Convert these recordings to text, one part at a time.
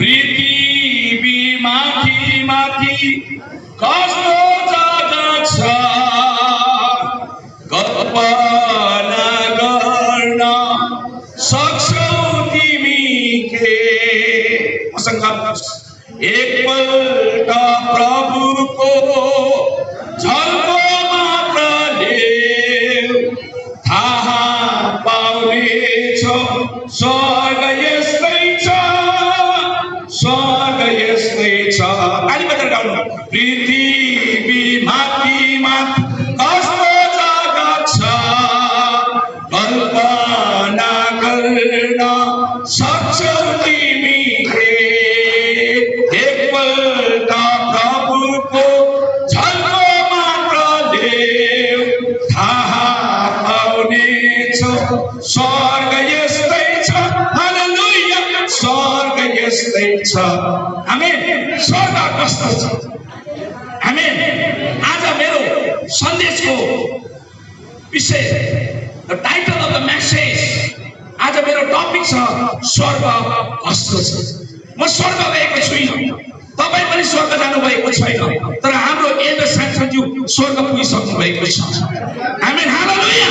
पृथ्वी माथि माथि कस्तो जग्गा छ कल्पना गर्न सक्छौ तिमी के एकपल्ट प्रभुको झल्को मात्रले थाहा पाउनेछौ स्वर्ग यस्तै छ स्वर्ग यस्तै छ। ताली बजाएर गाउनु। पृथ्वी माथि माथि कस्तो जग्गा छ कल्पना गर्न सक्छौ तिमी एकपल्ट प्रभुको झल्को मात्रले थाहा पाउनेछौ स्वर्ग यस्तै छ। हालेलुया स्वर्ग यस्तै छ। आमेन। स्वर्ग कस्तो छ? आमेन। आज मेरो सन्देशको विषय the title of the message आज मेरो टपिक छ स्वर्ग कस्तो छ। म स्वर्ग गएको छुइनँ, तपाईँ पनि स्वर्ग जानु भएको छैन, तर हाम्रो एल्डर स्यामसनज्यू स्वर्ग पुगिसक्नु भएको छ। आमेन। हालेलुया।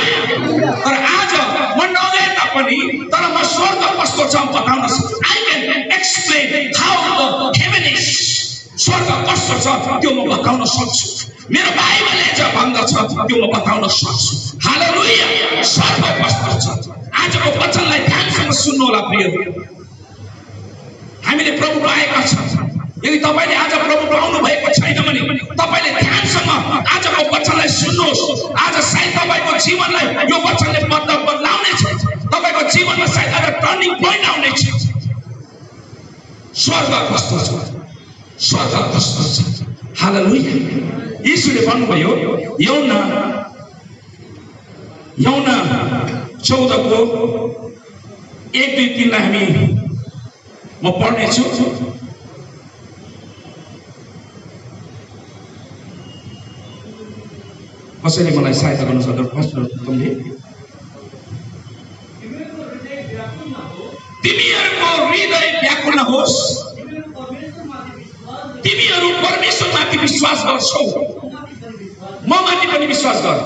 तर आज म नगए तापनि तर म स्वर्ग कस्तो छ बताउन सक्छु। I can explain how the heaven is. स्वर्ग कस्तो छ त्यो म बताउन सक्छु। मेरो बाइबलले जे भन्दछ त्यो म बताउन सक्छु। हालेलुया। स्वर्ग कस्तो छ आजको वचनलाई ध्यानसँग सुन्नु होला प्रियहरू। हामीले प्रभु पाएका छौँ। यदि तपाईले आज प्रभु पाउनु भएको छैन भने तपाईले ध्यानसँग आजको वचनलाई सुन्नुहोस्। आज सायद तपाईको जीवनलाई यो वचनले बदलाउने छ। तपाईको जीवनमा सायद आज टर्निङ पोइन्ट आउने छ। स्वर्ग कस्तो छ? स्वर्ग कस्तो छ? हालेलुया। यीशुले भन्नुभयो यूहन्ना 14 को 1, 2, 3 लाई हामी म पढ्नेछु। कसैले मलाई सहायता गर्न सक्छ? तिमीहरूको हृदय व्याकुल नहोस्, तिमीहरू परमेश्वरमाथि विश्वास गर्छौ, म माथि पनि विश्वास गर।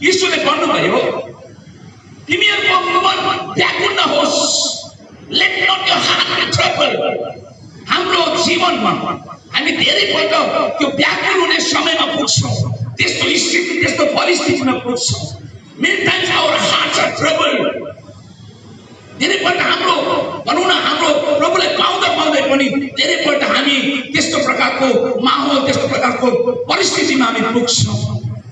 यीशुले भन्नुभयो तिमीहरूको मन व्याकुल नहोस्। Let not your heart be troubled. हाम्रो जीवनमा हामी धेरैपल्ट त्यो व्याकुल हुने समयमा पुग्छौँ, त्यस्तो स्थिति त्यस्तो परिस्थितिमा पुग्छौँ। Many times our hearts are troubled. धेरैपल्ट हाम्रो भनौँ न हाम्रो प्रभुलाई पाउँदा पाउँदै पनि धेरैपल्ट हामी त्यस्तो प्रकारको माहौल त्यस्तो प्रकारको परिस्थितिमा हामी पुग्छौँ।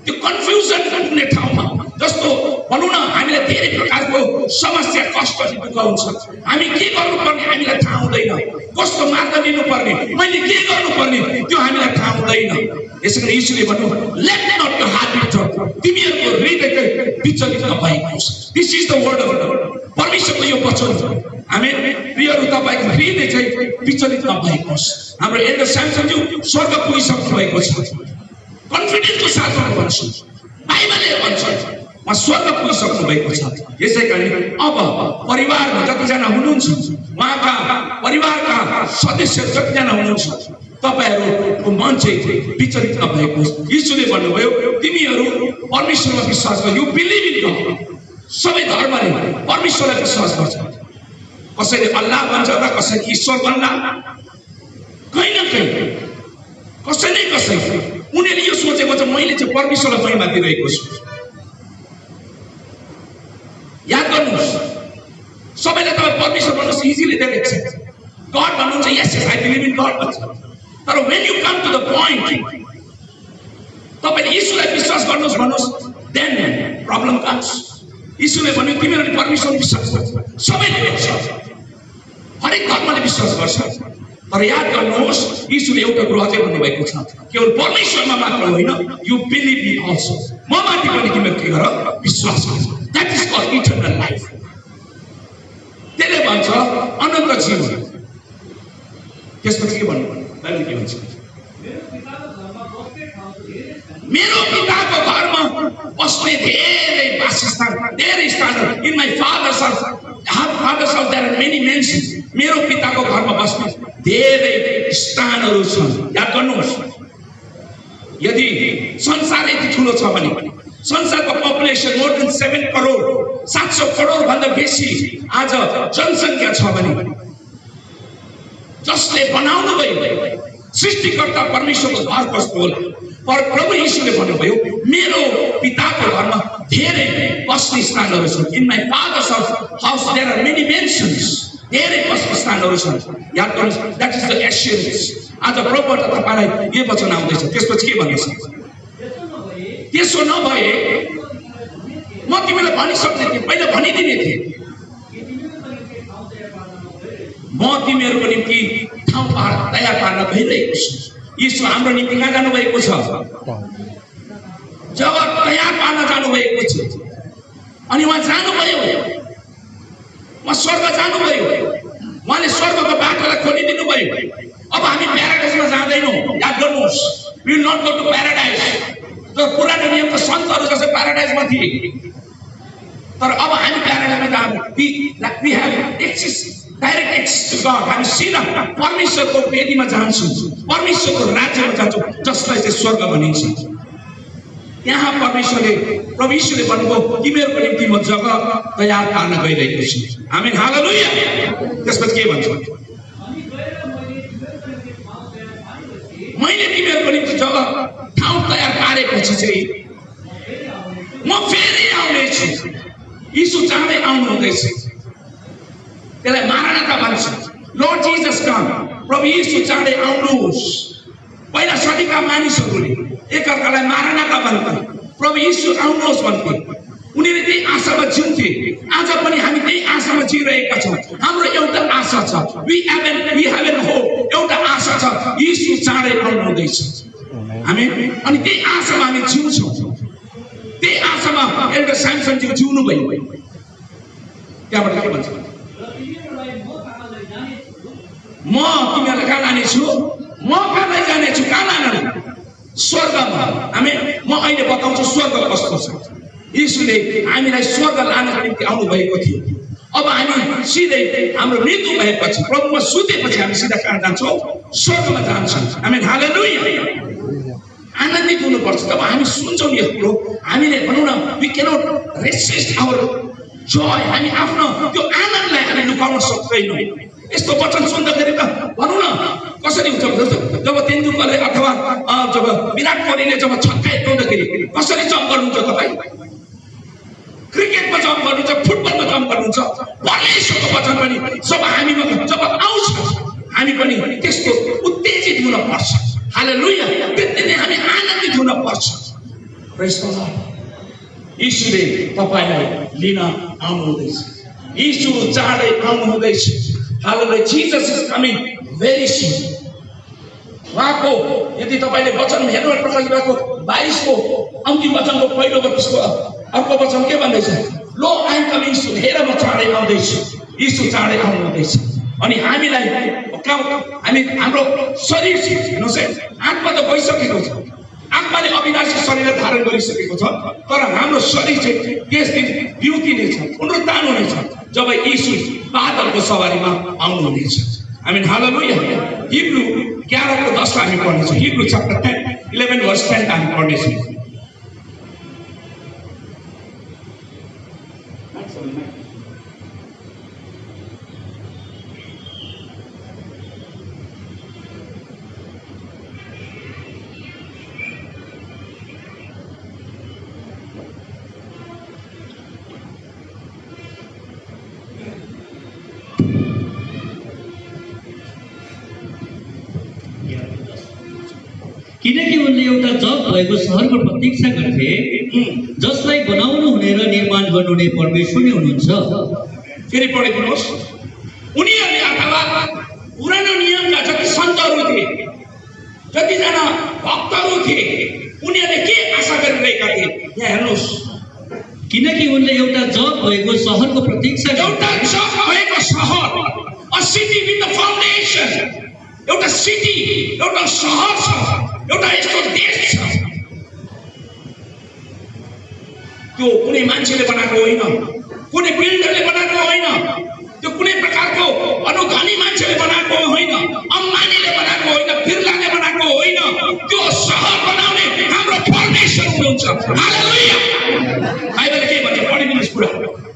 त्यो कन्फ्युजन हुने ठाउँमा जस्तो भनौँ न हामीलाई धेरै प्रकारको समस्या कष्ट दुःख हुन्छ। हामी के गर्नुपर्ने हामीलाई थाहा हुँदैन, कस्तो मार्ग लिनुपर्ने मैले के गर्नुपर्ने त्यो हामीलाई थाहा हुँदैन। यसैले यीशुले भन्नु let not your heart be troubled. तिमीहरूको हृदय विचलित नभएकोस्। This is the word of God. परमेश्वरको यो वचन हो। आमेन। प्रियहरू तपाईको हृदय चाहिँ विचलित नभएकोस्। हाम्रो एल्डर स्यामसनज्यू स्वर्ग पुगिसक्नु भएको छ। कन्फिडेन्सको साथमा भन्छु बाइबलले भन्छ म स्वर्ग पुगिसक्नु भएको छ। यसैकारण अब परिवारमा जतिजना हुनुहुन्छ उहाँका परिवारका सदस्य जतिजना हुनुहुन्छ तपाईहरुको मन चाहिँ विचलित नभएको। यीशुले भन्नुभयो तिमीहरू परमेश्वरमा विश्वास गर। You believe in God. सबै धर्मले परमेश्वरलाई विश्वास गर्छ। कसैले अल्लाह भन्छ र कसैले ईश्वर भन्ला, कहीँ न कहीँ कसै न कसै उनीहरूले यो सोचेको छ मैले चाहिँ परमेश्वरलाई महिमा दिइरहेको छु। याद गर्नुहोस् सबैले तपाईँ परमेश्वर भन्नुहोस् इजिली दे एक्सेप्ट। गॉड भन्नुहुन्छ yes yes I believe in God भन्छ। तर when you come to the point तपाईले यीशुलाई विश्वास गर्नुहोस् भन्नुहोस् देन प्रब्लम कम्स। यीशुले भन्यो तिमीहरूले परमेश्वरमा विश्वास गर्छ। सबैले गर्छ, हरेक धर्मले विश्वास गर्छ। तर याद गर्नुहोस् यीशुले एउटा कुरा अझै भन्नुभएको छ केवल परमेश्वरमा मात्र होइन यु बिलिभ इन अल्सो। म माथि पनि तिमीहरू के गर विश्वास गर। That is called eternal life. त्यसले भन्छ अनन्त जीवन। त्यसपछि के भन्नु बाइबलले के भन्छ? मेरो पिताको घरमा बस्ने धेरै वासस्थान धेरै स्थान in my father's house father's house there are many mansions. मेरो पिताको घरमा बस्ने धेरै स्थानहरू छन्। याद गर्नुहोस्, यदि संसार यति ठुलो छ भने, संसारको population more than 7 crore 700 crore भन्दा बेसी आज जनसंख्या छ भने, जसले बनाउनु भयो सृष्टिकर्ता परमेश्वरको घर कस्तो होला। पर प्रभु यीशुले भन्नुभयो मेरो पिताको घरमा धेरै बस्ने स्थानहरू छन्। In my father's house there are many mansions, धेरै बस्ने स्थानहरू छन्। याद गर्नुहोस्, द्याट इज द एस्युरेन्स। आज प्रभुबाट तपाईलाई यो वचन आउँदैछ। त्यसपछि के भन्दैछ? त्यसो नभए म तिमीलाई भनिसक्ने थिएँ, पहिला भनिदिने थिएँ, म तिमीहरूको निम्ति ठाउँ तयार पार्न गइरहेको छु। यीशु हाम्रो निम्ति कहाँ जानुभएको छ? जगत तयार पार्न जानुभएको छ। अनि उहाँ जानुभयो, म स्वर्ग जानुभयो, उहाँले स्वर्गको बाटोलाई खोलिदिनु भयो। अब हामी प्याराडाइजमा जाँदैनौँ। याद गर्नुहोस्, we will not go to paradise. तर पुरानो नियमको सन्तहरू जस्तै प्याराडाइजमा थिए, तर अब हामी प्याराडाइजमा जाँदैनौँ। We have access, direct access to God. हामी सिधा परमेश्वरको वेदीमा जान्छौँ, परमेश्वरको राज्यमा जान्छौँ, जसलाई चाहिँ स्वर्ग भनिन्छ। त्यहाँ परमेश्वरले, प्रभु यीशुले भन्नुभयो तिमीहरूको निम्ति म जग्गा तयार पार्न गइरहेको छु। आमेन, हालेलुया। त्यसपछि के भन्छ? मैले तिमीहरूको निम्ति जग्गा ठाउँ तयार पारेपछि चाहिँ म फेरि आउनेछु। यीशु चाँडै आउनु हुँदैछ। त्यसलाई मारानाथा भन्छ। लर्ड जिजस कम। प्रभु यीशु चाँडै आउनुहोस्। पहिला सदीका मानिसहरूले एकअर्कालाई मारानाथा भन्थे, प्रभु यीशु आउनुहोस् भन्थे। उनीहरूले त्यही आशामा जिउँथे। आज पनि हामी त्यही आशामा जिइरहेका छौँ। हाम्रो एउटा आशा छ, वी हेभ एन होप। एउटा आशा छ, यीशु चाँडै आउनु हुँदैछ। हामी अनि त्यही आशामा हामी जिउँछौँ। त्यही आशामा एउटा स्यामसनजीको जिउनु भयो। त्यहाँबाट के भन्छ? म तिमीहरूलाई कहाँ लानेछु? म कहाँ लैजानेछु? कहाँ लाने? स्वर्गमा। हामी म अहिले बताउँछु स्वर्ग कस्तो छ। यीशुले हामीलाई स्वर्ग लानको निम्ति आउनु भएको थियो। अब हामी सिधै हाम्रो मृत्यु भएपछि, प्रभुमा सुतेपछि हामी सिधा कहाँ जान्छौँ? स्वर्गमा जान्छौँ। आमेन, हालेलुया। आनन्दित हुनुपर्छ। जब हामी सुन्छौँ यो कुरो, हामीले भनौँ न, we cannot resist our joy. हामी आफ्नो त्यो आनन्दलाई हामी लुकाउन सक्दैनौँ। यस्तो वचन सुन्दाखेरि त भनौँ न कसरी हुन्छ? जब तेन्दुलकरले अथवा जब विराट कोहलीले जब छक्का हिर्काउँदाखेरि कसरी जम्प गर्नुहुन्छ तपाईँ? क्रिकेटमा जम्प गर्नुहुन्छ, फुटबलमा जम्प गर्नुहुन्छ। परमेश्वरको वचन पनि जब हामीमा जब आउँछ, हामी पनि त्यस्तो उत्तेजित हुन पर्छ। हालेलुया। त्यति नै हामी आनन्दित हुन पर्छ। प्रेज द लर्ड। यीशुले तपाईलाई लिन आउनु हुँदैछ। यीशु चाँडै आउनु हुँदैछ। हालेलुया। जीसस इज कमिङ भेरी सुन। उहाँको यदि तपाईँले वचन हेर्नु प्रकाश भएको 22 को अन्तिम वचनको पहिलो वचनको अर्को वचन के भन्दैछ? लो आई एम कमिङ सुन। हेर म चाँडै आउँदैछु। यीशु चाँडै आउनु हुँदैछ। अनि हामीलाई हामी हाम्रो शरीर हेर्नुहोस् है, आत्मा त गइसकेको छ। आत्माले अविनाशी शरीर धारण गरिसकेको छ, तर हाम्रो शरीर चाहिँ त्यस दिन बिउतिनेछ, पुनरुत्थान हुनेछ जब यीशु बादलको सवारीमा आउनु हुनेछ। आमेन, हालेलुया। हिब्रू 11 को 10 हामी पढ्नेछौँ। हिब्रू च्याप्टर 11 वर्स 10 हामी पढ्नेछौँ। किनकि उनले एउटा जग भएको सहरको प्रतीक्षा गर्थे, जसलाई बनाउनु हुने र निर्माण गर्नुहुने परमेश्वर नै हुनुहुन्छ। फेरि पढिदिनुहोस्। उनीहरूले अथवा पुरानो नियमका जति सन्तहरू थिए, जतिजना भक्तहरू थिए, उनीहरूले के आशा गरिरहेका थिए? यहाँ हेर्नुहोस्। किनकि उनले एउटा जग भएको सहरको प्रतीक्षा एउटा जग भएको सहर, a city with the foundation, एउटा सिटी, एउटा सहर छ, एउटा यस्तो देश छ। त्यो कुनै मान्छेले बनाएको होइन, कुनै बिल्डरले बनाएको होइन, बनाएको, अनुधनी मान्छेले बनाएको होइन, अम्बानीले बनाएको होइन, बिरलाले बनाएको होइन। त्यो सहर बनाउने हाम्रो परमेश्वर हुनुहुन्छ। हालेलुया। बाइबलले के भन्छ पढिदिनुहोस् कुरा।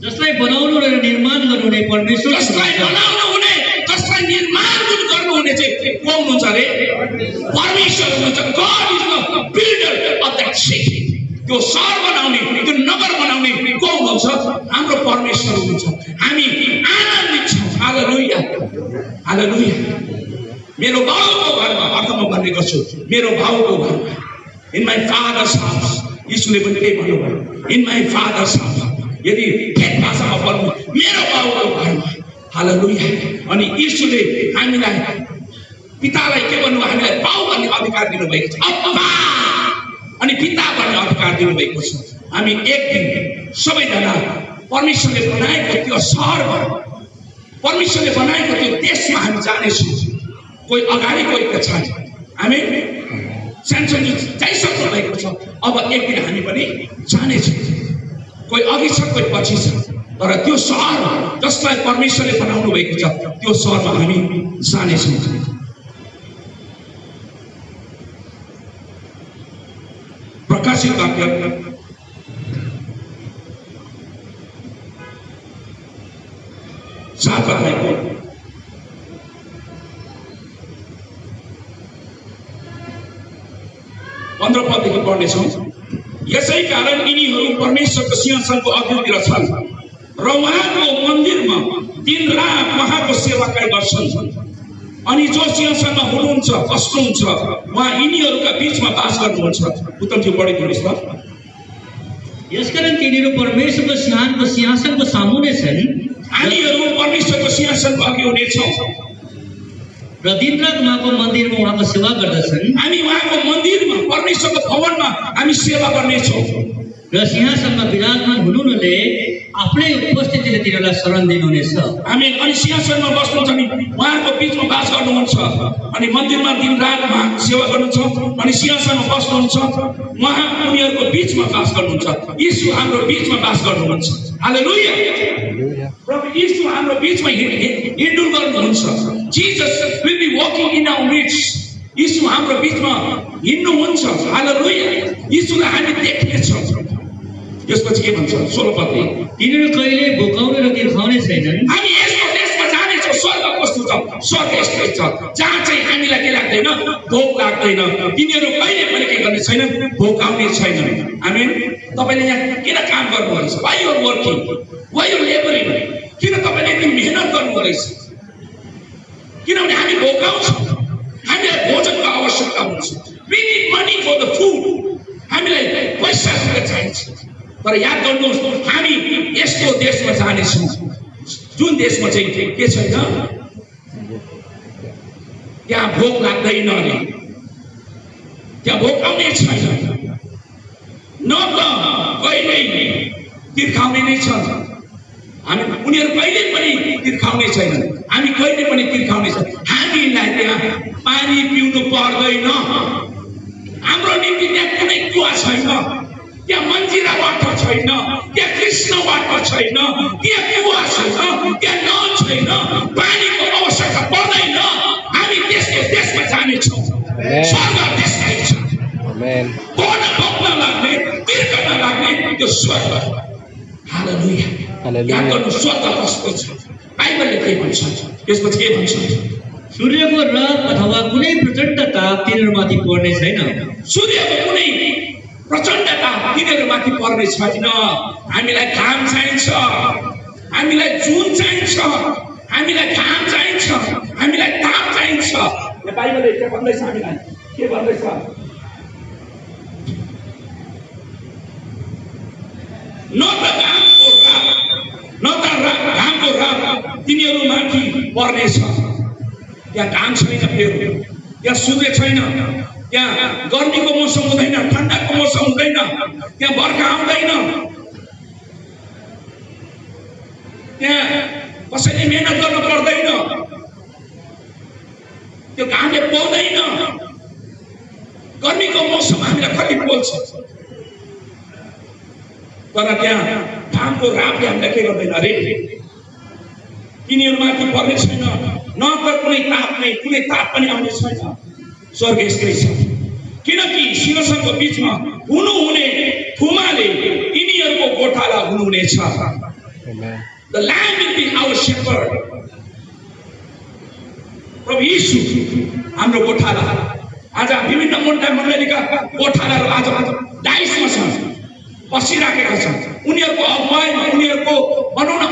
जसलाई बनाउनु र निर्माण गर्नुहुने परमेश्वर, जसलाई बनाउनु हुने, जसलाई निर्माण गर्नुहुने चाहिँ को हुनुहुन्छ अरे? परमेश्वर हुनुहुन्छ। God is the builder of that city. त्यो सहर बनाउने, त्यो नगर बनाउने को हुनुहुन्छ? हाम्रो परमेश्वर हुनुहुन्छ। हामी आनन्दित छौँ। हालेलुया, हालेलुया। मेरो बाउको घरमा, अर्थ म भन्ने गर्छु, मेरो बाउको घरमा, इन माई फादर्स हाउस, यीशुले पनि त्यही भन्नुभयो, इन माई फादर्स हाउस। यदि ठेट भाषामा भन्नु, मेरो बाउको घरमा। हालेलुया। अनि यीशुले हामीलाई, पितालाई के भन्नु, हामीलाई बाउ भन्ने अधिकार दिनुभएको छ, अब्बा अनि पिता भन्ने अधिकार दिनुभएको छ। हामी एक दिन सबैजना परमेश्वरले बनाएको त्यो सहरमा, परमेश्वरले बनाएको त्यो देशमा हामी जानेछौँ। कोही अगाडि, कोही पछाडि। हामी सानसानो जाइसक्नु भएको छ। अब एक दिन हामी पनि जानेछौँ। कोही अघि छ, कोही पछि छ। तर त्यो सहर जसलाई परमेश्वरले बनाउनु भएको छ, त्यो सहरमा हामी जानेछौँ। प्रकाशित वाक्य 7 अध्यायको 15 पददेखि पढ्नेछौँ। यसै कारण यिनीहरू परमेश्वरको सिंहासनको अघिल्तिर छन् र उहाँको मन्दिरमा दिनरात उहाँको सेवाकार्य गर्छन्। अनि जो सिंहासनमा हुनुहुन्छ, बस्नुहुन्छ, उहाँ यिनीहरूका बीचमा बास गर्नुहुन्छ। उत्तमजी पढिदिनुहोस् त। यसकारण तिनीहरू परमेश्वरको सिंहासनको सामुने छन्। हामीहरू परमेश्वरको सिंहासनको अघि हुनेछौँ र दिनरात उहाँको मन्दिरमा उहाँको सेवा गर्दछन्। हामी उहाँको मन्दिरमा, परमेश्वरको भवनमा हामी सेवा गर्नेछौँ। र सिंहासनमा विराजमान हुनुहुनेले आफ्नै उपस्थितिले तिनीहरूलाई शरण दिनुहुनेछ। हामी अनि सिंहासनमा बस्नुहुन्छ, अनि उहाँको बीचमा बास गर्नुहुन्छ। अनि मन्दिरमा दिनरात उहाँ सेवा गर्नुहुन्छ, अनि सिंहासनमा बस्नुहुन्छ, उहाँ उनीहरूको बीचमा बास गर्नुहुन्छ। यीशु हाम्रो बीचमा बास गर्नुहुन्छ। हालेलुया। प्रभु यीशु हाम्रो बीचमा हिँडुल गर्नुहुन्छ। Jesus will be walking in our midst. यीशु हाम्रो बीचमा हिँड्नुहुन्छ। हालेलुया। यीशुलाई हामी देख्नेछौँ। यसपछि के भन्छ 16 पदले, तिनीहरू कहिले भोकाउने र तिर्खाउने छैनन्। हामी यस्तो देशमा जानेछौँ, स्वर्ग कस्तो छ, स्वर्ग यस्तै छ, जहाँ चाहिँ हामीलाई के लाग्दैन, भोक लाग्दैन। तिनीहरू कहिले पनि के गर्ने छैनन्, भोकाउने छैनन्। आमेन। तपाईँले यहाँ किन काम गर्नुहुँदैछ? Why you are working, why you laboring? किन तपाईँले यति मेहनत गर्नुहुँदैछ? किनभने हामी भोकाउँछौँ, हामीलाई भोजनको आवश्यकता हुन्छ। We need money for the food. हामीलाई पैसा चाहिन्छ। तर याद गर्नुहोस्, हामी यस्तो देशमा जानेछौँ जुन देशमा चाहिँ के छैन, त्यहाँ भोक लाग्दैन अरे, त्यहाँ भोकाउने छैन, न त कहिल्यै तिर्खाउने नै छ। हामी उनीहरू कहिले पनि तिर्खाउने छैनन्, हामी कहिले पनि तिर्खाउने छैन। हामीलाई त्यहाँ पानी पिउनु पर्दैन। हाम्रो निम्ति त्यहाँ कुनै कुवा छैन, त्यहाँ मन्जिरा बाटो छैन, त्यहाँ कृष्ण बाटो छैन, त्यहाँ कुवा छैन, त्यहाँ नल छैन, पानीको आवश्यकता पर्दैन। हामी त्यसको देशमा जानेछौँ। स्वर्ग देशमै छ। भोग्न लाग्ने, तिर्खन लाग्ने त्यो स्वर्ग। हालेलुया। याद गर्नु, स्वर्ग कस्तो छ? बाइबलले के भन्छ? त्यसपछि के भन्छ? सूर्यको रात अथवा कुनै प्रचण्ड ताप तिनीहरूमाथि पर्ने छैन। सूर्यको कुनै प्रचण्ड ताप तिनीहरूमाथि पर्ने छैन। हामीलाई घाम चाहिन्छ, हामीलाई जुन चाहिन्छ, हामीलाई घाम चाहिन्छ, हामीलाई ताप चाहिन्छ। बाइबलले के भन्दैछ? हामीलाई के भन्दैछ? न त घामको रात, न त घामको रात तिनीहरूमाथि पर्नेछ। त्यहाँ घाम छैन, फेरि त्यहाँ सूर्य छैन, त्यहाँ गर्मीको मौसम हुँदैन, ठन्डाको मौसम हुँदैन, त्यहाँ बर्खा आउँदैन, त्यहाँ कसैले मेहनत गर्नु पर्दैन, त्यो घामले पोल्दैन। गर्मीको मौसम हामीलाई कति पोल्छ, तर त्यहाँ घामको रातले हामीलाई के गर्दैन अरे? तिनीहरूमाथि पर्ने छैन, न त कुनै ताप पनि आउने छैन। स्वर्ग यस्तै छ, किनकि सिंहासनको बीचमा हुनुहुने थुमाले यिनीहरूको गोठाला हुनुहुनेछ। The Lamb will be our shepherd. प्रभु यीशु हाम्रो गोठाला। आज विभिन्न मण्डलीका गोठालाहरू आज डाइसमा छन्, बसिराखेका छन्। उनीहरूको अगुवाईमा, उनीहरूको भनौँ न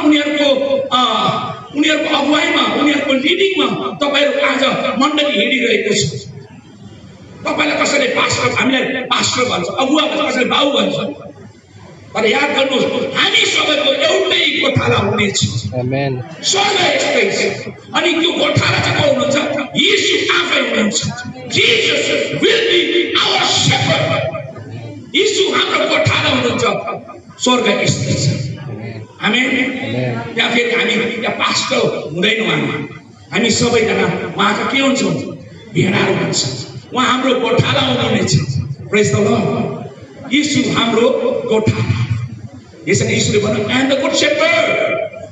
उनीहरूको अगुवाईमा, उनीहरूको लिडिङमा तपाईँहरू आज मण्डली हिँडिरहेको छ। तपाईँलाई कसैले पास्टर, हामीलाई पास्टर भन्छ, अगुवा भन्छ, कसैले बाउ भन्छ। तर याद गर्नुहोस्, हामी सबैको एउटै गोठाला हुनेछ। स्वर्ग यस्तै छ। अनि त्यो गोठाला चाहिँ को हुनुहुन्छ? यीशु आफै हुनुहुन्छ। Jesus will be our shepherd. यीशु हाम्रो गोठाला हुनुहुन्छ। स्वर्ग यस्तै छ। आमेन। यहाँ फेरि हामी यहाँ पास्टर हुँदैनौँ, हामी सबैजना उहाँका के हुन्छौँ? भेडाहरू हुन्छौँ। उहाँ हाम्रो गोठाला हुनुहुनेछ। Praise the Lord. यीशु हाम्रो गोठाला। यसरी यीशुले भन्नु, I am the good shepherd.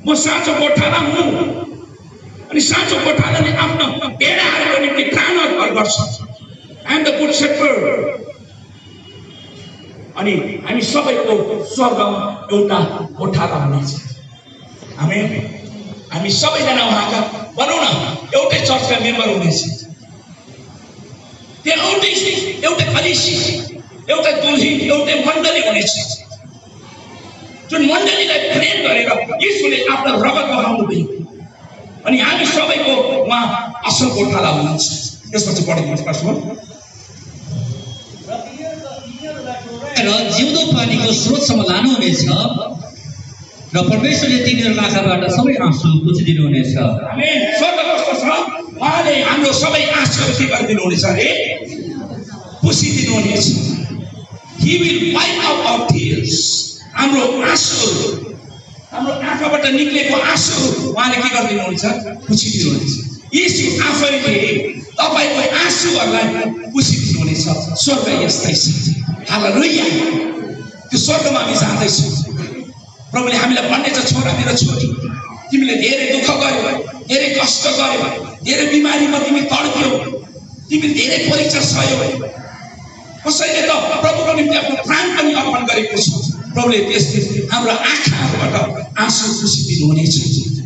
म साँचो गोठाला हुँ। अनि साँचो गोठालाले आफ्नो भेडाहरूको निम्ति प्राण अर्पण गर्छ। I am the good shepherd. अनि हामी सबैको स्वर्गमा एउटा गोठाला हुनेछ। आमेन। हामी सबैजना उहाँका भनौँ न एउटै चर्चका मेम्बर हुनेछ। त्यहाँ एउटै कलिसिया, एउटै दुल्ही, एउटै मण्डली हुनेछ। जुन मण्डलीलाई प्रेम गरेर यीशुले आफ्नो रगत बहाउनु भयो। अनि हामी सबैको उहाँ असल गोठाला हुनुहुन्छ। त्यसपछि पढिदिनुहोस् पास्टर। र जिउँदो पानीको स्रोतसम्म लानुहुनेछ र परमेश्वरले तिनीहरूको आँखाबाट सबै आँसु पुछिदिनुहुनेछ। आमेन। स्वर्ग कस्तो छ? उहाँले हाम्रो सबै आँसुहरू के गरिदिनुहुनेछ अरे? पुछिदिनुहुनेछ। He will wipe out our tears. हाम्रो आँसुहरू, हाम्रो आँखाबाट निक्लेको आँसुहरू उहाँले के गरिदिनुहुन्छ? पुछिदिनुहुनेछ। यीशु आफैले तपाईँको आँसुहरूलाई पुछिदिनुहुनेछ। स्वर्ग यस्तै छ। हालेलुया। त्यो स्वर्गमा हामी जाँदैछौँ। प्रभुले हामीलाई भन्नेछ, छोरा मेरो छोरी, तिमीले धेरै दुःख गर्यौ, धेरै कष्ट गर्यौ, धेरै बिमारीमा तिमी तड्क्यौ, तिमीले धेरै परीक्षा सहयौ। कसैले त प्रभुको निम्ति आफ्नो प्राण पनि अर्पण गरेको छ। प्रभुले त्यस दिन हाम्रो आँखाबाट आँसु पुछिदिनुहुनेछ।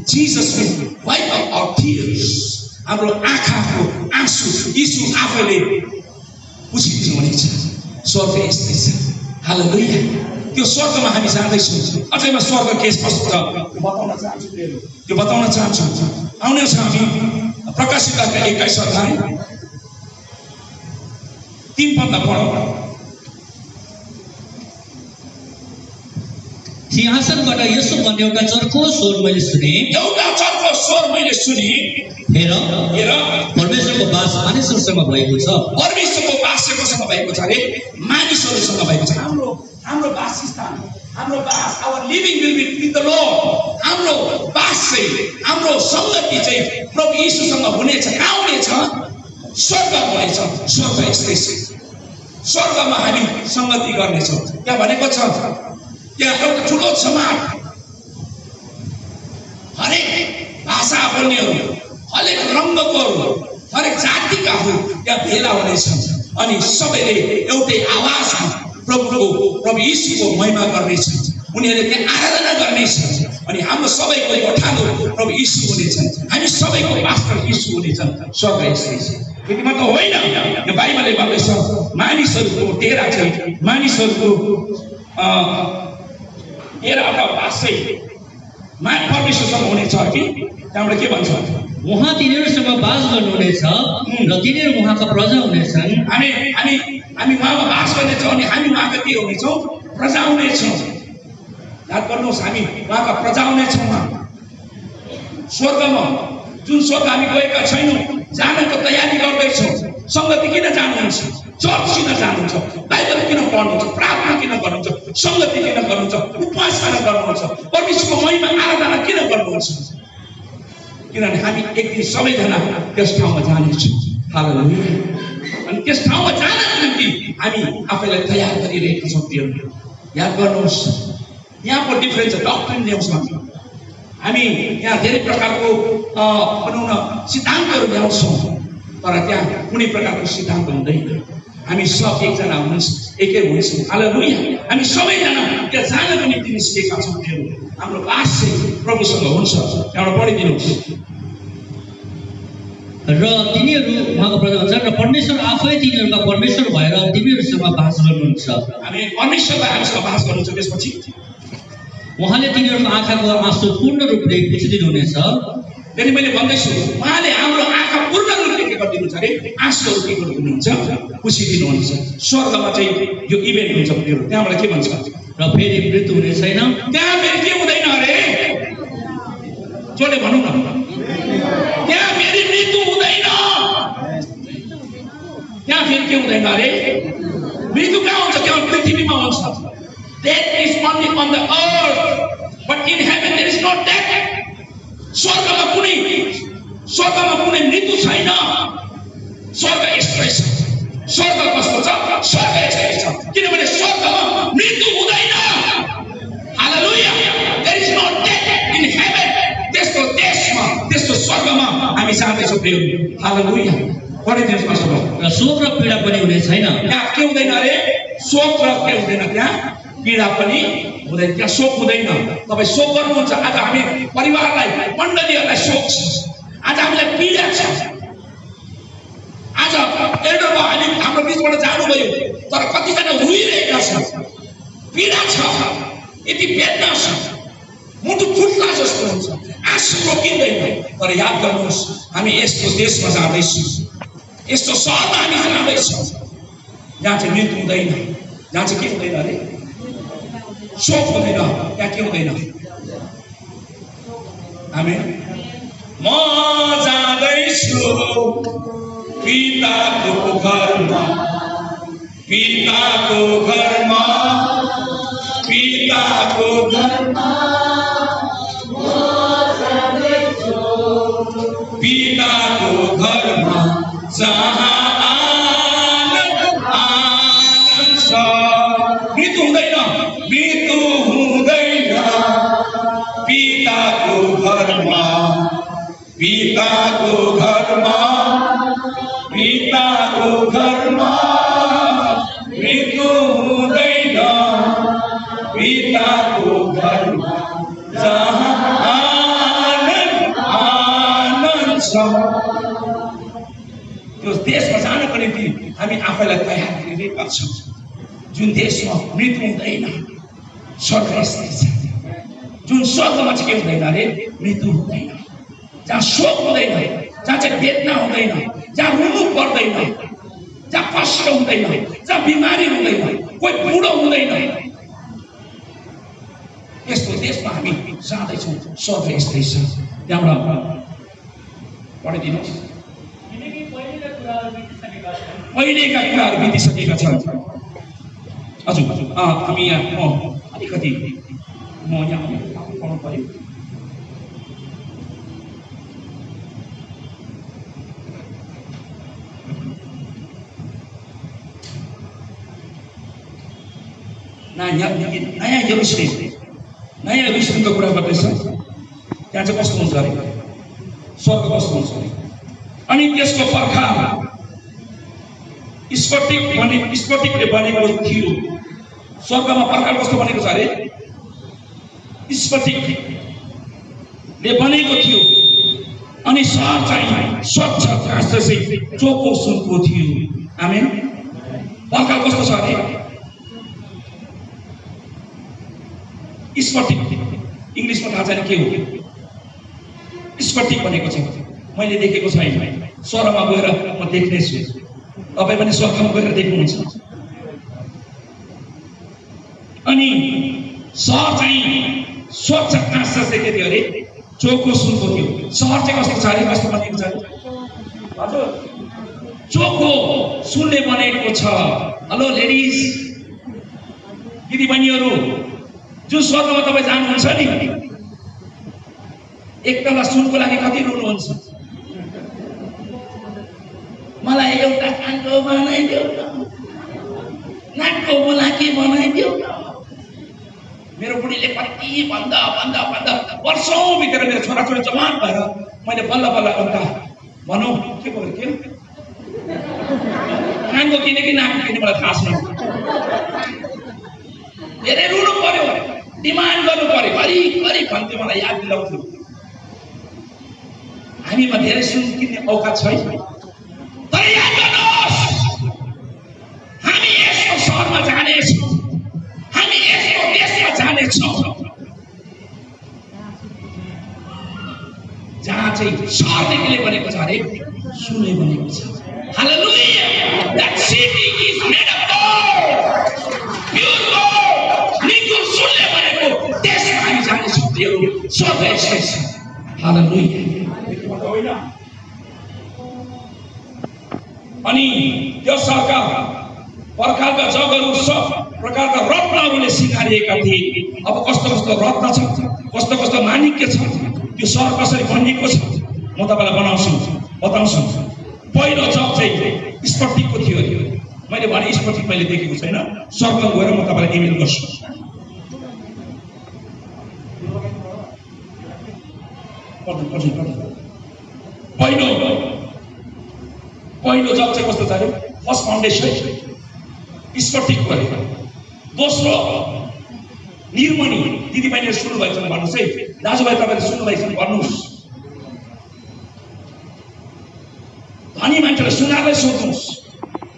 Jesus will wipe out our tears. हाम्रो आँखाको आँसु यीशु आफैले पुछिदिनुहुनेछ। स्वर्ग यस्तै छ। हालेलुया। त्यो स्वर्गमा हामी जाँदैछौँ। अझैमा स्वर्ग के कस्तो छ त्यो बताउन चाहन्छु। आउनेछ हामी प्रकाशितका 21 अध्याय 3 पद पढौँ। सिंहासनबाट यसो भन्ने एउटा चर्को स्वर मैले सुने। एउटा चर्को स्वर मैले सुने। हेर, परमेश्वरको बास मानिसहरूसँग भएको छ। परमेश्वरको बास कोसँग भएको छ अरे? मानिसहरूसँग भएको छ। हाम्रो वासस्थान, हाम्रो बास, our living will be with the Lord. हाम्रो बास चाहिँ, हाम्रो संगति चाहिँ प्रभु यीशुसँग हुनेछ। आउनेछ, स्वर्ग हुनेछ। स्वर्ग यस्तै छ। स्वर्गमा हामी संगति गर्नेछौँ। त्यहाँ भनेको छ, त्यहाँ एउटा ठुलो समाज, हरेक भाषा बोल्नेहरू, हरेक रङ्गकोहरू, हरेक जातिकाहरू त्यहाँ भेला हुनेछन्। अनि सबैले एउटै आवाजमा प्रभु यीशुको महिमा गर्नेछन्। उनीहरूले त्यहाँ आराधना गर्नेछन्। अनि हाम्रो सबैको गोठालो प्रभु यीशु हुनेछन्। हामी सबैको पास्टर यीशु हुनेछन्। स्वर्ग यस्तै छ। त्यति मात्र होइन, यो बाइबलले भन्दैछ मानिसहरूको डेरा चाहिँ, मानिसहरूको डेराका बास चाहिँ परमेश्वरसँग हुनेछ कि? त्यहाँबाट के भन्छ? उहाँ तिनीहरूसँग बास गर्नुहुनेछ र तिनीहरू उहाँका प्रजा हुनेछन्। हामी उहाँमा बास गर्नेछौँ अनि हामी उहाँका के हुनेछौँ? प्रजा हुनेछौँ। याद गर्नुहोस्, हामी उहाँका प्रजा हुनेछौँ। स्वर्गमा, जुन स्वर्ग हामी गएका छैनौँ, जानको तयारी गर्दैछौँ। सङ्गति किन जानुहुन्छ? चर्च किन जानुहुन्छ? बाइबल किन पढ्नुहुन्छ? प्रार्थना किन गर्नुहुन्छ? सङ्गति किन गर्नुहुन्छ? उपवास किन गर्नुहुन्छ? परमेश्वरको महिमा आराधना किन गर्नुहुन्छ? किनभने हामी एक दिन सबैजना त्यस ठाउँमा जानेछौँ। हालेलुया। अनि त्यस ठाउँमा जानको निम्ति हामी आफैलाई तयार गरिरहेका छौँ। याद गर्नुहोस्, यहाँको डिफरेन्स छ डक्ट्रिन ल्याउँछ। हामी यहाँ धेरै प्रकारको भनौँ न सिद्धान्तहरू ल्याउँछौँ, तर त्यहाँ कुनै प्रकारको सिद्धान्त हुँदैन। हामी सब एकजना हुनुहुन्छ, एकै हुन्छौँ। हालेलुया। हामी सबैजना त्यहाँ जानको निम्ति निस्केका छौँ। हाम्रो बास चाहिँ प्रभुसँग हुन्छ। त्यहाँबाट पढिदिनुहोस्। र तिनीहरू उहाँको प्रधान हुन्छ र परमेश्वर आफै तिनीहरूका परमेश्वर भएर तिनीहरूसँग बास गर्नुहुन्छ। हामी परमेश्वरलाई हामीसँग बास गर्नुहुन्छ। त्यसपछि उहाँले तिनीहरूको आँखाको आँसु पूर्ण रूपले पुछिदिनुहुनेछ। फेरि मैले भन्दैछु, उहाँले हाम्रो आँखा पूर्ण रूपले के गरिदिनुहुन्छ अरे? आँसुहरू के गरिदिनुहुन्छ? पुछिदिनुहुन्छ। स्वर्गमा चाहिँ यो इभेन्ट हुन्छ। त्यहाँबाट के भन्छ? र फेरि मृत्यु हुने छैन। त्यहाँ फेरि के हुँदैन अरे? जोडले भनौँ न, त्यहाँ फेरि मृत्यु हुँदैन। त्यहाँ फेरि के हुँदैन अरे? मृत्यु कहाँ हुन्छ? केवल पृथ्वीमा हुन्छ। Death is only on the earth, but in heaven there is no death. स्वर्गमा कुनै मृत्यु छैन। स्वर्ग यस्तै छ। स्वर्ग कस्तो छ? स्वर्ग यस्तै छ। किनभने स्वर्गमा मृत्यु हुँदैन। हालेलुया। There is no death in heaven. त्यस्तो देशमा, त्यस्तो स्वर्गमा हामी जाँदैछौँ प्रिय। हालेलुया। पढिदिनुहोस् पास्टर। र शोक र पीडा पनि हुने छैन। त्यहाँ के हुँदैन अरे? शोक र के हुँदैन? त्यहाँ पीडा पनि हुँदैन। त्यहाँ शोक हुँदैन। तपाईँ शोक गर्नुहुन्छ। आज हामी परिवारलाई, मण्डलीहरूलाई शोक छ। आज हामीलाई पीडा छ। आज एल्डर भाइ हाम्रो बिचबाट जानुभयो, तर कतिजना रोइरहेका छन्। पीडा छ, यति वेदना छ, मुटु फुट्ला जस्तो हुन्छ, आँसु रोकिँदैन। तर याद गर्नुहोस्, हामी यस्तो देशमा जाँदैछौँ, यस्तो सहरमा हामी जाँदैछौँ जहाँ चाहिँ मृत्यु हुँदैन, जहाँ चाहिँ के हुँदैन अरे? शोक हुँदैन। त्यहाँ के हुँदैन? आमेन। म जाँदैछु पिताको घरमा, पिताको घरमा, पिताको घरमा, पिताको घरमा जहाँ आनन्द छ। मृत्यु हुँदैन, मृत्यु हुँदैन। पिताको घरमा, पिताको घरमा, पिताको घरमा मृत्यु हुँदैन। पिताको घरमा जहाँ आनन्द छ। त्यो देशमा जानको निम्ति हामी आफैलाई तयार गरिरहेका छौँ। जुन देशमा मृत्यु हुँदैन, स्वर्ग यस्तै छ। जुन स्वर्गमा चाहिँ के हुँदैन अरे? मृत्यु हुँदैन। जहाँ शोक हुँदैन, जहाँ चाहिँ वेदना हुँदैन, जहाँ रुनु पर्दैन, जहाँ कष्ट हुँदैन, जहाँ बिमारी हुँदैन, कोही बुढो हुँदैन, यस्तो देशमा हामी जाँदैछौँ। स्वर्ग यस्तै छ। त्यहाँबाट पढिदिनुहोस्। पहिलेका कुराहरू बितिसकेका छन्। हजुर, हामी यहाँ अलिकति म यहाँ पढ्नु पर्यो। नयाँ यरुशलेमको कुरा गर्दैछ। त्यहाँ चाहिँ कस्तो हुन्छ अरे? स्वर्ग कस्तो हुन्छ अरे? अनि त्यसको पर्खा स्फटिकले बनेको थियो। स्वर्गमा पर्खा कस्तो बनेको छ अरे? स्फटिकले बनेको थियो। अनि सहर चाहिँ स्वच्छ घाँस जस्तै चोखो सुनको थियो। आमेन। पर्खा कस्तो छ अरे? स्फटिक। इङ्ग्लिसमा थाहा छैन के हो। स्फटिक भनेको छ। मैले देखेको छैन। स्वर्गमा गएर म देख्नेछु। तपाईँ पनि स्वर्गमा गएर देख्नुहुन्छ। अनि सहर चाहिँ स्वच्छ घाँस जस्तै के थियो अरे? चोखो सुनको थियो। सहर चाहिँ कस्तो छ अरे? कस्तो बनेको छ? हजुर, चोखो सुनले बनेको छ। हेलो लेडिज, दिदीबहिनीहरू, जुन स्वर्गमा तपाईँ जानुहुन्छ नि, एक तला सुनको लागि कति रुनुहुन्छ? मलाई एउटा कानको बनाइदेऊ न, नाकको बुलाकी बनाइदेऊ न। मेरो बुढीले कति भन्दा भन्दा भन्दा वर्षौं बितेर मेरो छोराछोरी जवान भएर मैले बल्ल बल्ल एउटा भनौँ के भयो के नाङ्गो किने कि नाङ्गो किने मलाई थाहा छैन। धेरै रुनु पर्यो, डिमान्ड गर्नु पर्यो, घरि भन्थ्यो, मलाई याद दिलाउँथ्यो। हामीमा धेरै सुन किन्ने औकात छैन। तर याद गर्नुहोस्, हामी यस्तो सहरमा जानेछौँ, हामी यस्तो देशमा जानेछौँ जहाँ चाहिँ सहरदेखिले बनेको छ, अरे सुनले बनेको छ। Hallelujah! That city is made of gold, pure gold. Nikul सुनले बनेको देशमा हामी जानेछौँ। त्यो स्वर्ग स्टेस। Hallelujah! अनि त्यो सहरका प्रकारका जगहरू सब प्रकारका रत्नहरूले सिँगारिएका थिए। अब कस्तो कस्तो रत्न छ, कस्तो कस्तो माणिक्य छ, त्यो सहर कसरी बनिएको छ म तपाईलाई बताउँछु। पहिलो जग चाहिँ स्फटिकको थियो। मैले भने स्फटिक मैले देखेको छैन, स्वर्गमा गएर म तपाईलाई इमेल गर्छु। पहिलो जग चाहिँ कस्तो छ अरे, फर्स्ट फाउन्डेसन स्फटिक गरेको। दोस्रो निर्मणि। दिदीबहिनीले सुन्नुभएको छ भन्नुहोस् है, दाजुभाइ तपाईँले सुन्नुभएको छ भन्नुहोस्। धनी मान्छेलाई सुनारलाई सोध्नुहोस्,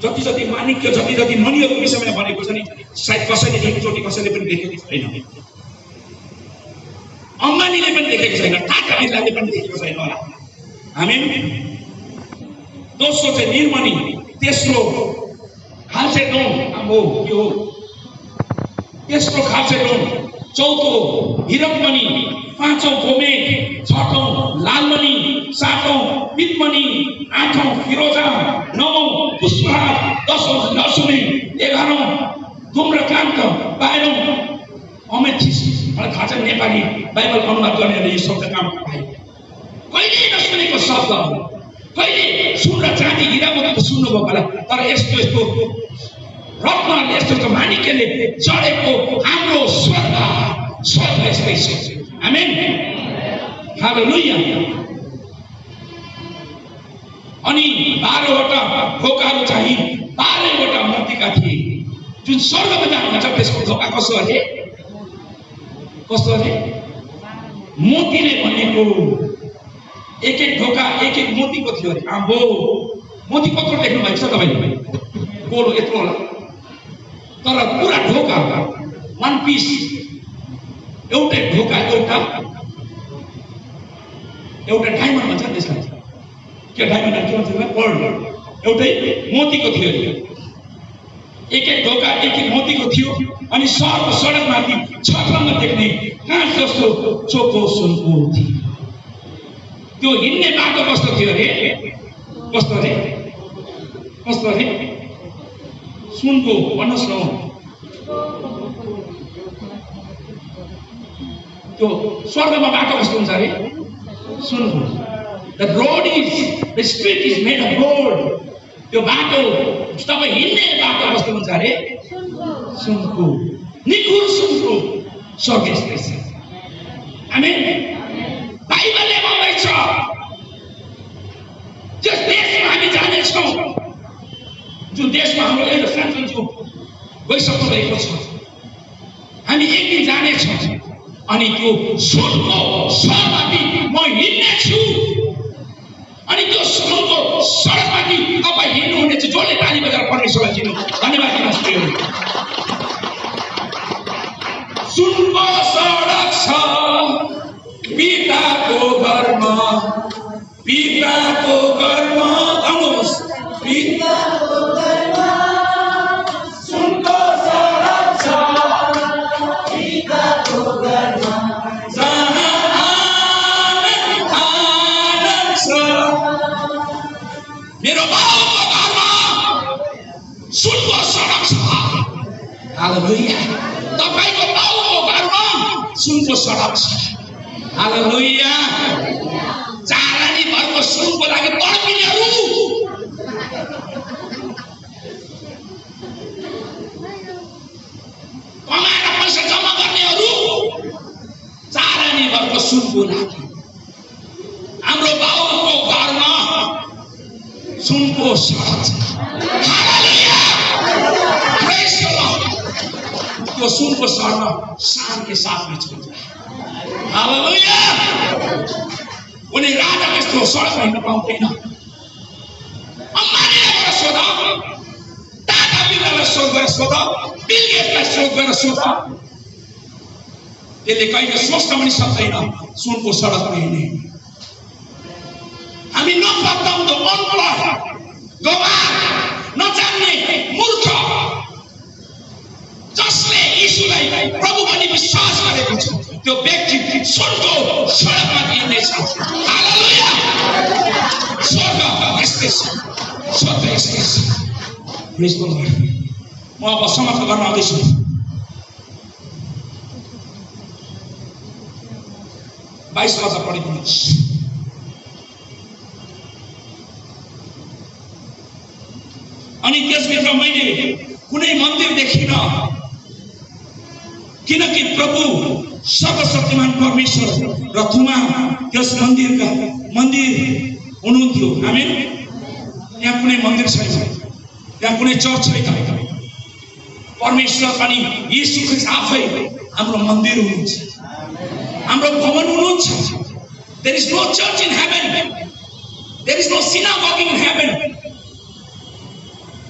जति जति माणिक्य जति जति मणिहरूको विषयमा भनेको छ नि, सायद कसैले एकचोटि कसैले पनि देखेको छैन। अम्बानीले पनि देखेको छैन, टाटा बिरलाले पनि देखेको छैन होला। आमेन। दोस्रो चाहिँ निर्मणि, तेस्रो खाल्चेडोन, अब यो तेस्रो खाल्चेडोन, चौथो हिरकमणि, पाँचौं गोमेट, छठौं लालमणि, सातौं पितमणि, आठौं फिरोजा, नवौं पुष्पहार, दशौं लसुने, 11औं धूम्रकान्त, 12औं अमेथिस्ट। मलाई थाहा छ नेपाली बाइबल अनुवाद गर्नेहरूले यो शब्द काम पाए। कहिले नसुनेको शब्द, कहिले सुन र चाँदी हिरा मोती सुन्नुभयो होला, तर यस्तो यस्तो रत्नहरूले यस्तो यस्तो माणिक्यले जडेको हाम्रो स्वर्ग यस्तै छ। आमेन। हालेलुया। अनि 12वटा ढोकाहरू चाहिँ 12वटा मोतीका थिए। जुन स्वर्गमा जानुहुन्छ त्यसको ढोका कस्तो अरे, मोतीले बनेको एक एक ढोका एक एक मोतीको थियो अरे। आम्बो, मोती कत्रो देख्नु भएको छ तपाईँले? गोलो यत्रो होला, तर पुरा ढोका वान पिस, एउटै ढोका, एउटा डायमन्ड भन्छ त्यसलाई। के डायमन्ड के भन्छ? पर्ल। एउटै मोतीको थियो अरे। एक एक ढोका एक एक मोतीको थियो। अनि सहरको सडकमाथि छत्रङ्ग देख्ने काँच जस्तो चोखो सुनको थियो। त्यो हिँड्ने बाटो कस्तो थियो अरे? कस्तो अरे? सुनको। भन्नुहोस् न, त्यो स्वर्गमा बाटो कस्तो हुन्छ अरे? सुनको। The road is, the street is made of gold. त्यो बाटो तपाईँ हिँड्ने बाटो कस्तो हुन्छ अरे? सुनको, निकुल सुनको स्वर्ग यस्तै छ। आमेन। बाइबलले भन्दैछ जस देशमा हामी जानेछौँ, जुन देशमा हाम्रो एउटा सान्चो गइसक्नु भएको छ, हामी एक दिन जानेछौँ। अनि त्यो सुनको सहरमाथि म हिँड्नेछु। अनि त्यो सुनको सडकमाथि तपाईँ हिँड्नुहुनेछ। जसले ताली बजाएर परमेश्वरलाई चिन्नु, धन्यवाद दिनुहोस्। सुनको सडक छ पिताको घरमा, आउनुहोस्, पिताको घरमा सुनको सडक छ पिताको घरमा, जहाँ आनन्द छ। मेरो बाउको घरमा सुनको सडक छ। हालेलुया। तपाईको बाउको घरमा सुनको सडक छ। हालेलुया। चारानी भरको सुनको लागि तडपिनेहरू, कमाएर पैसा जम्मा गर्नेहरू, हुन्छ। हालेलुया, प्रेज द लर्ड। त्यो सुनको सहरमा शान के साथ में चल्छ। हालेलुया, उनी राजा त्यस्तो सडक हिँड्न पाउँदैन। अम्बानीलाई सोध, टाटा बिरलालाई सोध, बिल गेट्सलाई सोध, त्यसले कहिले सोच्न पनि सक्दैन सुनको सडकमा हिँड्ने। हामी नपत्याउँदो, अनपढ, गवार, नजान्ने मूर्ख, जसले यीशुलाई प्रभु भनी विश्वास गरेको छ, त्यो व्यक्ति सुनको सडकमा हिँड्नेछ। हालेलुया, स्वर्ग यस्तै छ, स्वर्ग यस्तै छ। प्रेज द लर्ड। म अब समाप्त गर्न आउँदैछु। बाइस पद पढिदिनुहोस्। अनि त्यसभित्र मैले कुनै मन्दिर देखिन, किनकि प्रभु सर्वशक्तिमान परमेश्वर र थुमा त्यस मन्दिर हुनुहुन्थ्यो। आमेन। यहाँ कुनै मन्दिर छैन, यहाँ कुनै चर्च छैन। परमेश्वर पनि यीशु ख्रीष्ट आफै हाम्रो मन्दिर हुनुहुन्छ, हाम्रो भवन हुनुहुन्छ। There is no church in heaven, there is no synagogue in heaven.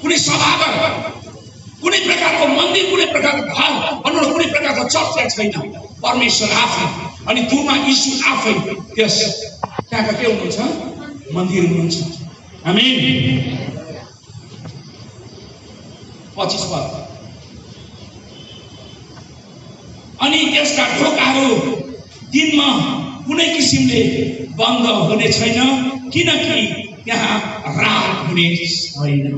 कुनै सभागार, कुनै प्रकारको मन्दिर, कुनै प्रकारको घर, अन्य कुनै प्रकारको चर्च त्यहाँ छैन। परमेश्वर आफै अनि थुमा यीशु आफै त्यस त्यहाँका के हुनुहुन्छ? मन्दिर हुनुहुन्छ। आमेन। 25 पद। अनि त्यसका ढोकाहरू दिनमा कुनै किसिमले बन्द हुने छैन, किनकि यहाँ रात हुने छैन।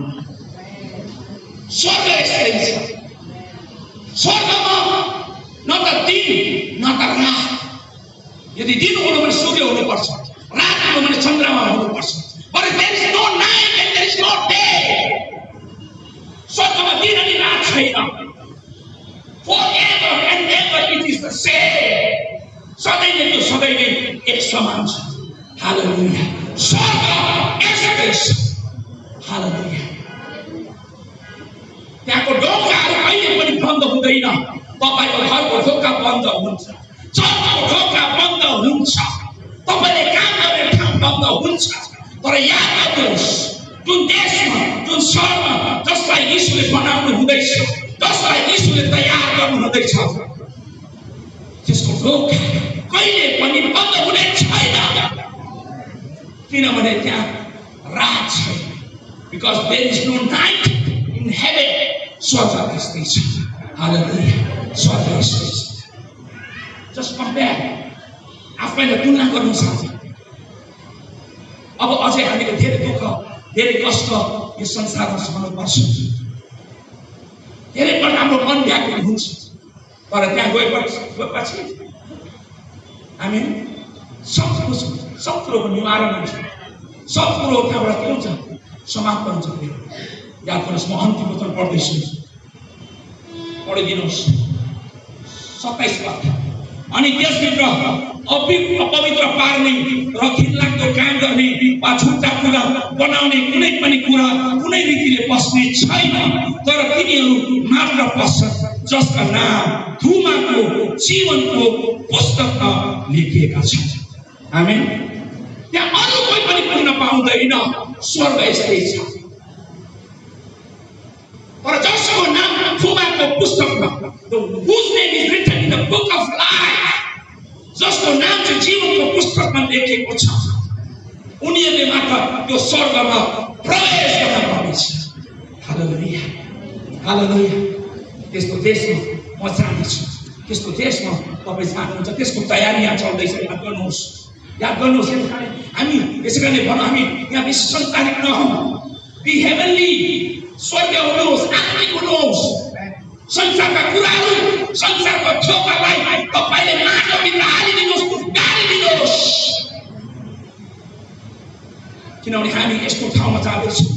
स्वर्ग यस्तै छ। स्वर्गमा न त दिन न त रात। यदि दिन हुनु भने सूर्य हुनुपर्छ, रात हुनु भने चन्द्रमा हुनुपर्छ। But there is no night and there is no day. स्वर्गमा दिन अनि रात छैन। Forever and ever it is the same. सधैँ नै त्यो सधैँ नै एक समान छ। हालेलुया, स्वर्ग यस्तै छ। हालेलुया, त्यहाँको ढोकाहरू कहिले पनि बन्द हुँदैन। तपाईको घरको ढोका बन्द हुन्छ, चर्चको ढोका बन्द हुन्छ, तपाईले काम गर्ने ठाउँ बन्द हुन्छ। तर याद गर्नुहोस्, जुन देशमा, जुन सहरमा जसलाई यीशुले बनाउनु हुँदैछ, जसलाई यीशुले तयार गर्नु हुँदैछ, त्यसको ढोका कहिले पनि बन्द हुने छैन, किनभने त्यहाँ रात छैन। Because there is no night in heaven. स्वर्ग यस्तै छ। हालेलुया, स्वर्ग यस्तै छ। Just compare, आफैलाई तुलना गर्नु साथी। अब अझै हामीले धेरै दुःख, धेरै कष्ट यो संसारमा सहनु पर्छ। धेरै पल्ट हाम्रो मन व्याकुल हुन्छ, तर त्यहाँ गएपछि आमेन, सब कुरोको निवारण हुन्छ, सब कुरो त्यहाँबाट के हुन्छ? समाप्त हुन्छ। याद गर्नुहोस्, म अन्तिम वचन पढ्दैछु, पढिदिनुहोस्। 27 पद। अनि त्यसभित्र अपवित्र पार्ने र घिनलाग्दो काम गर्ने वा झुटा कुरा बनाउने कुनै पनि कुरा कुनै रीतिले पस्ने छैन, तर तिनीहरू मात्र पस्छन् जसका नाम थुमाको जीवनको पुस्तकमा लेखिएका छन्। आमेन। त्यहाँ अरू कोही पनि पुग्न पाउँदैन। स्वर्ग यस्तै छ। तर जसको नाम थुमाको पुस्तकमा, whose name is written in the book of life, जसको नाम चाहिँ जीवनको पुस्तकमा लेखेको छ, उनीहरूले मात्र त्यो स्वर्गमा प्रवेश गर्न पाउनेछ। हालेलुया, हालेलुया। त्यसको देशमा म जाँदैछु, त्यसको देशमा तपाईँ जानुहुन्छ, त्यसको तयारी यहाँ चल्दैछ। याद गर्नुहोस्, याद गर्नुहोस्। हामी यसै कारणले भनौँ, हामी यहाँ बेसी संसारिक नहौँ। बी हेभनली, स्वर्ग हुनुहोस्, आत्मिक हुनुहोस्। संसारका कुराहरू, संसारको थोकालाई तपाईँले माटोभित्र हालिदिनुहोस्, गाडिदिनुहोस्। किनभने हामी यस्तो ठाउँमा जाँदैछौँ,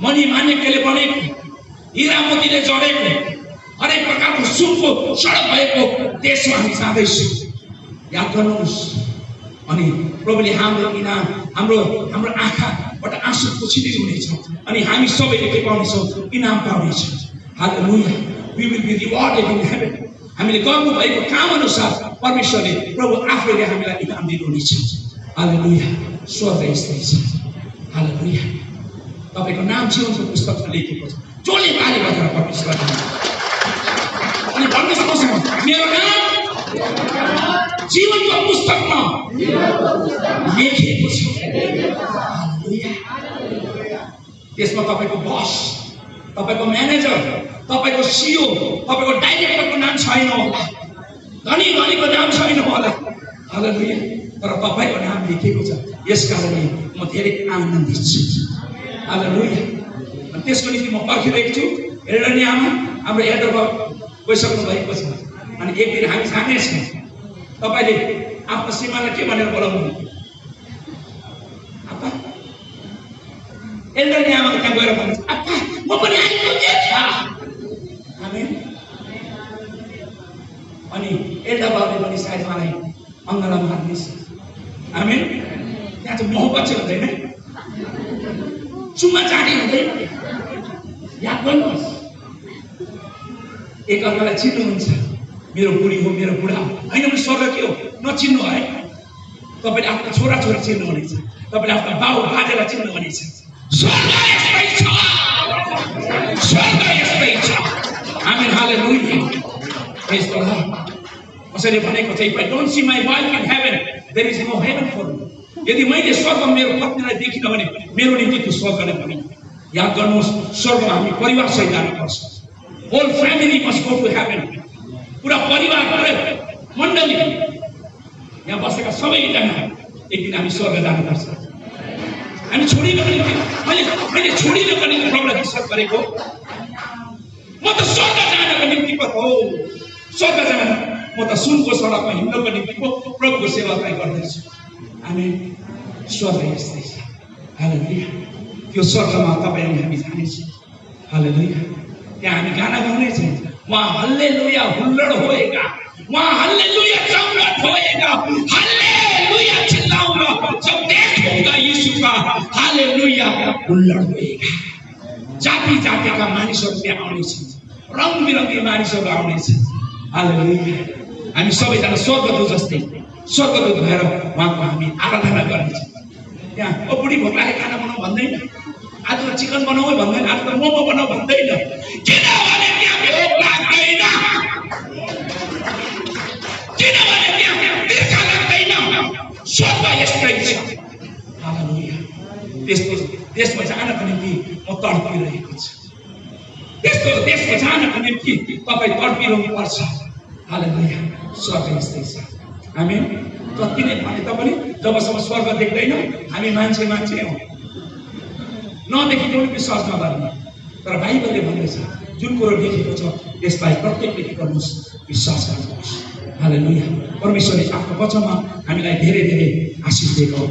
मणि माणिक्यले बनेको, हिरा मोतीले जडेको, हरेक प्रकारको सुनको सडक भएको देशमा हामी जाँदैछौँ। याद गर्नुहोस्। अनि प्रभुले हाम्रो आँखाबाट बट आँसु पुछिँदै हुनेछ अनि हामी सबैले के पाउनेछौँ इनाम पाउनेछौँ hallelujah we will be rewarded in heaven हामीले गर्नु भएको काम अनुसार परमेश्वरले प्रभु आफैले हामीलाई इनाम दिनुहुनेछ हालेलुया स्वर्ग यस्तै छ हालेलुया तपाईको नाम जीवनको पुस्तकमा लेखेको छ जसले ताली बजाएर परमेश्वर अनि भन्नुहोस् मेरो नाम जीवनको पुस्तकमा लेखेको छ हालेलुया त्यसमा तपाईको बस तपाईको म्यानेजर तपाईको सिओ तपाईको डाइरेक्टरको नाम छैन होला धनी धनीको नाम छैन होला हालेलुया तर तपाईको नाम लेखेको छ यसकारणले म धेरै आनन्दित छु हालेलुया अनि त्यसको निम्ति म पर्खिरहेको छु हेर्ने आमा हाम्रो यादव गइसक्नु भएको छ अनि एक दिन हामी जानेछौँ तपाईले आफ्नो सीमालाई के भनेर बोलाउनु आपा एल्डरले आमाको त्यहाँ गएर भन्नुहुन्छ आपा म पनि आइपुगेछ आमेन अनि एल्डर बाबुले पनि सायद मलाई अङ्गला मार्नेछ आमेन त्यहाँ चाहिँ मोहब्बत चाहिँ हुँदैन चुम्मा चाटी हुँदैन याद गर्नुहोस् एक अर्कालाई चिन्नुहुन्छ मेरो बुढी हो मेरो बुढा हो होइन भने स्वर्ग के हो नचिन्नु है तपाईँले आफ्नो छोरा छोरी चिन्नुहुनेछ तपाईँले आफ्नो बाउ बाजेलाई चिन्नुहुनेछ स्वर्ग यस्तै छ स्वर्ग यस्तै छ amen hallelujah praise the lord कसैले भनेको चाहिँ if I don't see my wife in heaven there is no heaven for me यदि मैले स्वर्ग मेरो पत्नीलाई देखिनँ भने मेरो निम्ति त्यो स्वर्ग नै होइन याद गर्नुहोस् स्वर्गमा हामी परिवारसहित जानुपर्छ whole family must go to heaven पुरा परिवार पुरै मण्डली यहाँ बसेका सबैजना एक दिन हामी स्वर्ग जानुपर्छ हामी छोडिनको निम्ति मैले छोडिनको निम्ति प्रभुलाई विश्वास गरेको म त स्वर्ग जानको निम्ति पो हो स्वर्ग जान म त सुनको सडकमा हिँड्नको निम्ति पो प्रभुको सेवा गर्दैछु हामी स्वर्ग यस्तै छ हालेलुया त्यो स्वर्गमा तपाईँ अनि हामी जानेछौँ हालेलुया त्यहाँ हामी गाना गाउनेछौँ वहाँ हल्लेलुया हुल्लड होएगा वहाँ हल्लेलुया चौराट होएगा हल्लेलुया चिल्लाऊंगा जब देखूंगा यीशु का हालेलुया हुल्लड होएगा जाति जातिका मानिसहरू त्यहाँ आउनेछन् रङ बिरङ्गी मानिसहरू आउनेछन् हालेलुया हामी सबैजना स्वर्गदूत जस्तै स्वर्गदूत भएर उहाँको हामी आराधना गर्नेछौँ त्यहाँ ओ बुढी भोक लाग्यो खाना बनाऊ भन्दैन आज त चिकन बनाऊ भन्दैन आज त मोमो बनाऊ भन्दैन किनभने त्यहाँ भोक लाग्दैन किनभने त्यहाँ तिर्खा लाग्दैन स्वर्ग यस्तै छ हालेलुया त्यस्तो देशमा जानको निम्ति म तडपिरहेको छु त्यस्तो देशमा जानको निम्ति तपाईँ तडपिरहनु पर्छ हालेलुया स्वर्ग यस्तै छ आमेन जति नै भने तापनि जबसम्म स्वर्ग देख्दैन हामी मान्छे हौ नदेखेको पनि विश्वास नगर्ने तर बाइबलले भन्दैछ जुन कुरो लेखेको छ त्यसलाई प्रत्येकले के गर्नुहोस् विश्वास गर्नुहोस् हालेलुया परमेश्वरले आफ्नो वचनमा हामीलाई धेरै धेरै आशीष दिएको हो